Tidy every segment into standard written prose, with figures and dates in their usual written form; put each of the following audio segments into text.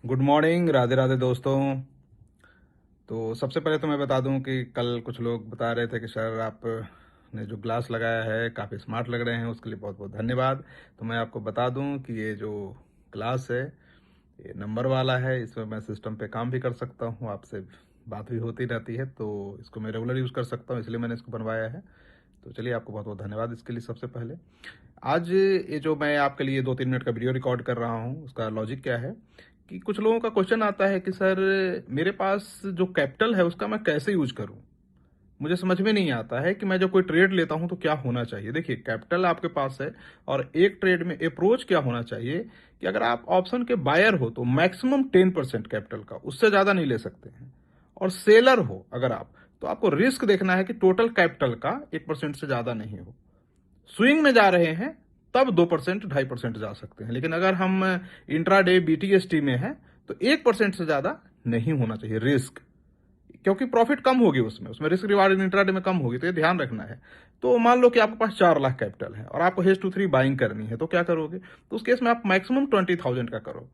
Good morning, Radhe Radhe दोस्तों। तो सबसे पहले तो मैं बता दूं कि कल कुछ लोग बता रहे थे कि सर आपने जो ग्लास लगाया है काफ़ी स्मार्ट लग रहे हैं, उसके लिए बहुत बहुत धन्यवाद। तो मैं आपको बता दूं कि ये जो ग्लास है ये नंबर वाला है, इसमें मैं सिस्टम पे काम भी कर सकता हूँ, आपसे बात भी होती रहती है, तो इसको मैं रेगुलर यूज़ कर सकता हूँ, इसलिए मैंने इसको बनवाया है। तो चलिए, आपको बहुत बहुत धन्यवाद इसके लिए। सबसे पहले आज ये जो मैं आपके लिए 2-3 मिनट का वीडियो रिकॉर्ड कर रहा हूँ, उसका लॉजिक क्या है कि कुछ लोगों का क्वेश्चन आता है कि सर मेरे पास जो कैपिटल है उसका मैं कैसे यूज करूं। मुझे समझ में नहीं आता है कि मैं जब कोई ट्रेड लेता हूं तो क्या होना चाहिए। देखिए, कैपिटल आपके पास है और एक ट्रेड में अप्रोच क्या होना चाहिए कि अगर आप ऑप्शन के बायर हो तो मैक्सिमम 10% कैपिटल का, उससे ज्यादा नहीं ले सकते हैं। और सेलर हो अगर आप, तो आपको रिस्क देखना है कि टोटल कैपिटल का 1% से ज्यादा नहीं हो। स्विंग में जा रहे हैं तब 2% 2.5% जा सकते हैं, लेकिन अगर हम इंट्राडे बीटीएसटी में हैं तो 1% से ज्यादा नहीं होना चाहिए रिस्क, क्योंकि प्रॉफिट कम होगी, उसमें उसमें रिस्क रिवार्ड इंट्राडे में कम होगी, तो ये ध्यान रखना है। तो मान लो कि आपके पास 4 लाख कैपिटल है और आपको H23 बाइंग करनी है, तो क्या करोगे? तो उस केस में आप मैक्सिमम 20,000 का करो।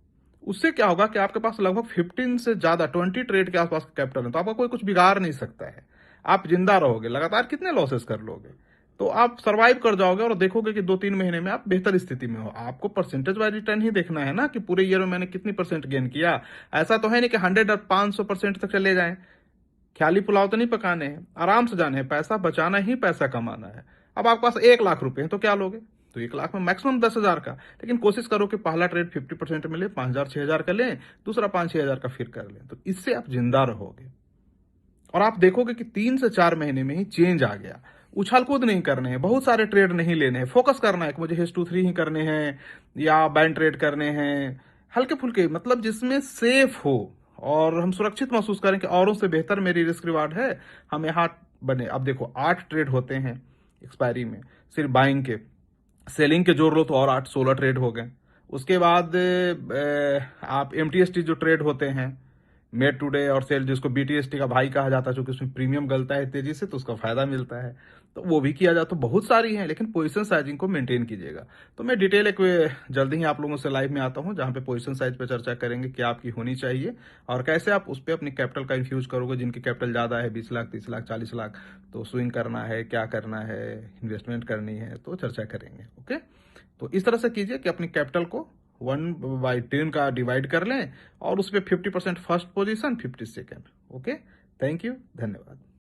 उससे क्या होगा कि आपके पास लगभग 15 से ज्यादा 20 ट्रेड के आसपास कैपिटल है, तो आपका कोई कुछ बिगाड़ नहीं सकता है। आप जिंदा रहोगे, लगातार कितने लॉसेस कर लोगे? तो आप सरवाइव कर जाओगे और देखोगे कि 2-3 महीने में आप बेहतर स्थिति में हो। आपको परसेंटेज वाइज रिटर्न ही देखना है ना, कि पूरे ईयर में मैंने कितनी परसेंट गेन किया। ऐसा तो है नहीं कि 100 और 500% तक चले जाएं। ख्याली पुलाव तो नहीं पकाने हैं, आराम से जाने हैं, पैसा बचाना ही पैसा कमाना है। अब आपके पास 1 लाख रुपए हैं तो क्या लोगे? तो 1 लाख में मैक्सिमम 10,000 का, लेकिन कोशिश करो कि पहला ट्रेड 50% मिले, 5,000 6,000 का लें, दूसरा 5-6 हजार का फिर कर लें, तो इससे आप जिंदा रहोगे। और आप देखोगे कि 3 से 4 महीने में ही चेंज आ गया। उछाल कूद नहीं करने हैं, बहुत सारे ट्रेड नहीं लेने हैं, फोकस करना है कि मुझे H23 ही करने हैं या बैंड ट्रेड करने हैं, हल्के फुल्के, मतलब जिसमें सेफ हो और हम सुरक्षित महसूस करें कि औरों से बेहतर मेरी रिस्क रिवार्ड है, हम यहाँ बने। अब देखो, 8 ट्रेड होते हैं एक्सपायरी में सिर्फ बाइंग के। सेलिंग के जोड़ लो तो और 8-16 ट्रेड हो गए। उसके बाद आप MTST जो ट्रेड होते हैं, मेड टुडे और सेल, जिसको BTST का भाई कहा जाता है, क्योंकि उसमें प्रीमियम गलता है तेजी से, तो उसका फायदा मिलता है, तो वो भी किया जाता। तो बहुत सारी हैं, लेकिन पोजीशन साइजिंग को मेंटेन कीजिएगा। तो मैं डिटेल एक जल्दी ही आप लोगों से लाइव में आता हूं, जहां पे पोजीशन साइज पे चर्चा करेंगे क्या आपकी होनी चाहिए और कैसे आप उस पर अपनी कैपिटल का इन्फ्यूज करोगे। जिनकी कैपिटल ज्यादा है, 20 लाख 30 लाख 40 लाख, तो स्विंग करना है, क्या करना है, इन्वेस्टमेंट करनी है, तो चर्चा करेंगे। ओके, तो इस तरह से कीजिए कि अपनी कैपिटल को 1/10 का डिवाइड कर लें और उस पर 50% first position, 50 second. Okay, thank you, धन्यवाद।